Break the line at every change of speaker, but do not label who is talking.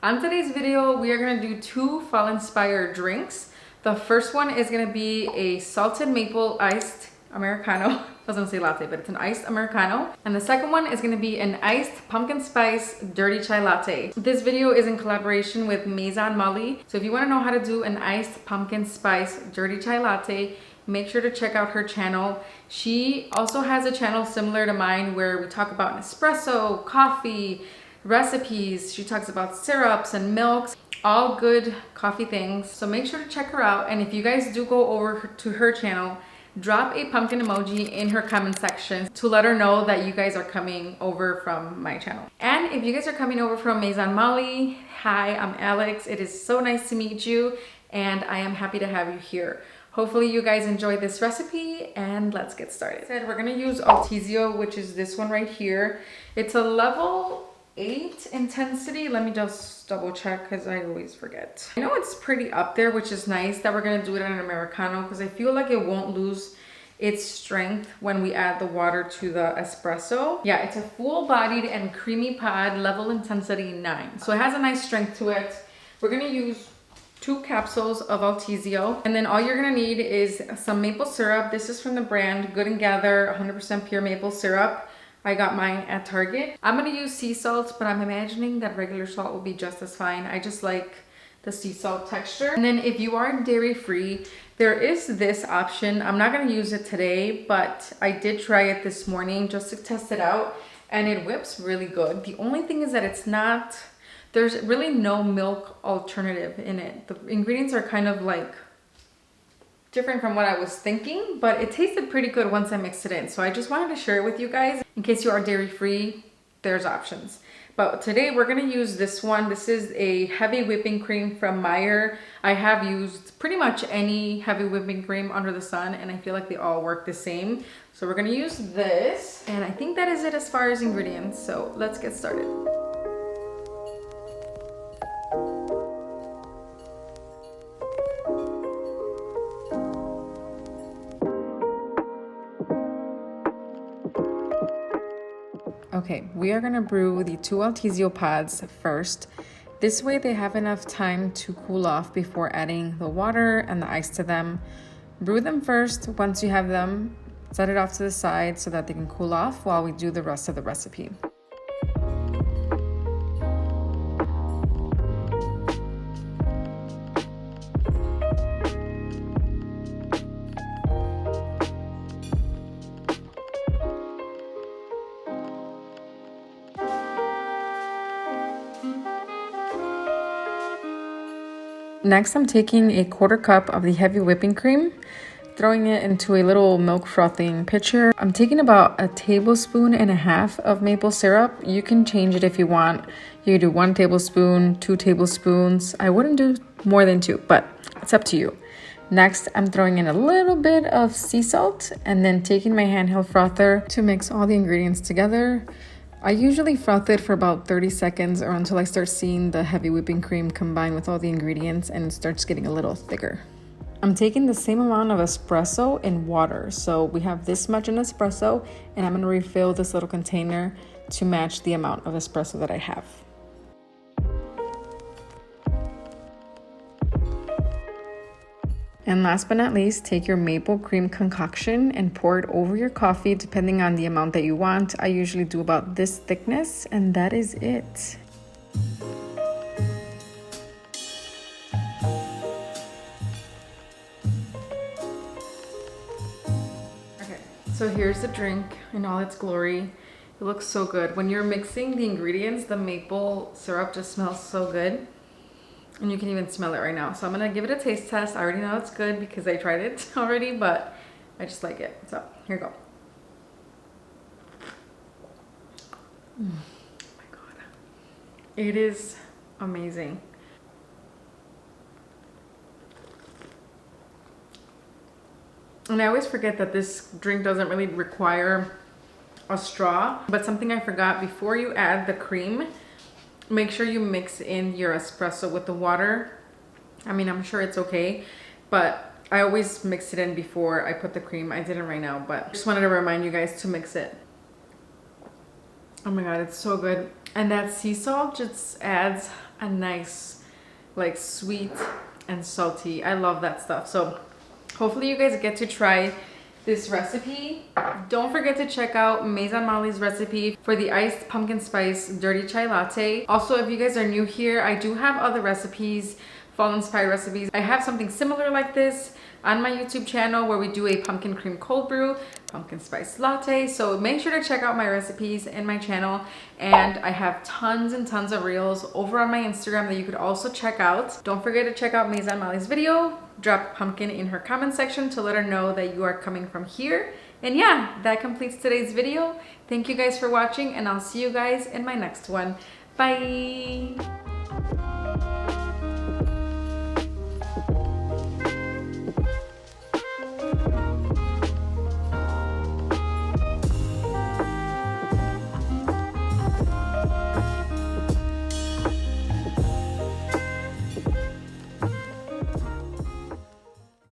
On today's video, we are gonna do two fall-inspired drinks. The first one is gonna be a salted maple iced Americano. I was gonna say latte, but it's an iced Americano. And the second one is gonna be an iced pumpkin spice dirty chai latte. This video is in collaboration with Maison Malli. So if you wanna know how to do an iced pumpkin spice dirty chai latte, make sure to check out her channel. She also has a channel similar to mine where we talk about Nespresso, coffee, recipes. She talks about syrups and milks, all good coffee things. So make sure to check her out. And if you guys do go over to her channel, drop a pumpkin emoji in her comment section to let her know that you guys are coming over from my channel. And if you guys are coming over from Maison Malli, hi, I'm Alex. It is so nice to meet you and I am happy to have you here. Hopefully you guys enjoyed this recipe and let's get started. We're gonna use Altissio, which is this one right here. It's a level 8 intensity. Let me just double check because I always forget. I know it's pretty up there, which is nice that we're gonna do it in an Americano because I feel like it won't lose its strength when we add the water to the espresso. Yeah, it's a full-bodied and creamy pod, level intensity 9. So it has a nice strength to it. We're gonna use 2 capsules of Altissio, and then all you're gonna need is some maple syrup. This is from the brand Good and Gather, 100% pure maple syrup. I got mine at Target. I'm gonna use sea salt, but I'm imagining that regular salt will be just as fine. I just like the sea salt texture. And then if you are dairy free, there is this option. I'm not gonna use it today, but I did try it this morning just to test it out, and it whips really good. The only thing is that it's not, there's really no milk alternative in it. The ingredients are kind of like different from what I was thinking, but it tasted pretty good once I mixed it in. So I just wanted to share it with you guys. In case you are dairy free, there's options. But today we're gonna use this one. This is a heavy whipping cream from Meyer. I have used pretty much any heavy whipping cream under the sun and I feel like they all work the same. So we're gonna use this. And I think that is it as far as ingredients. So let's get started. Okay, we are gonna brew the 2 Altissio pods first. This way they have enough time to cool off before adding the water and the ice to them. Brew them first. Once you have them, set it off to the side so that they can cool off while we do the rest of the recipe. Next, I'm taking a 1/4 cup of the heavy whipping cream, throwing it into a little milk frothing pitcher. I'm taking about 1.5 tablespoons of maple syrup. You can change it if you want. You do 1 tablespoon, 2 tablespoons. I wouldn't do more than 2, but it's up to you. Next, I'm throwing in a little bit of sea salt and then taking my handheld frother to mix all the ingredients together. I usually froth it for about 30 seconds or until I start seeing the heavy whipping cream combine with all the ingredients and it starts getting a little thicker. I'm taking the same amount of espresso in water. So we have this much in espresso and I'm gonna refill this little container to match the amount of espresso that I have. And last but not least, take your maple cream concoction and pour it over your coffee depending on the amount that you want. I usually do about this thickness and that is it. Okay, so here's the drink in all its glory. It looks so good. When you're mixing the ingredients, the maple syrup just smells so good. And you can even smell it right now. So I'm gonna give it a taste test. I already know it's good because I tried it already, but I just like it. So here you go. Oh my God. It is amazing. And I always forget that this drink doesn't really require a straw, but something I forgot, before you add the cream, make sure you mix in your espresso with the water. I mean, I'm sure it's okay, but I always mix it in before I put the cream. I didn't right now, but I just wanted to remind you guys to mix it. Oh my God, it's so good. And that sea salt just adds a nice like sweet and salty. I love that stuff. So hopefully you guys get to try this recipe. Don't forget to check out Maison Malli's recipe for the iced pumpkin spice dirty chai latte. Also, if you guys are new here, I do have other recipes, fall inspired recipes. I have something similar like this on my YouTube channel where we do a pumpkin cream cold brew, pumpkin spice latte. So make sure to check out my recipes in my channel. And I have tons and tons of reels over on my Instagram that you could also check out. Don't forget to check out Maison Malli's video. Drop pumpkin in her comment section to let her know that you are coming from here. And yeah, that completes today's video. Thank you guys for watching, and I'll see you guys in my next one. Bye.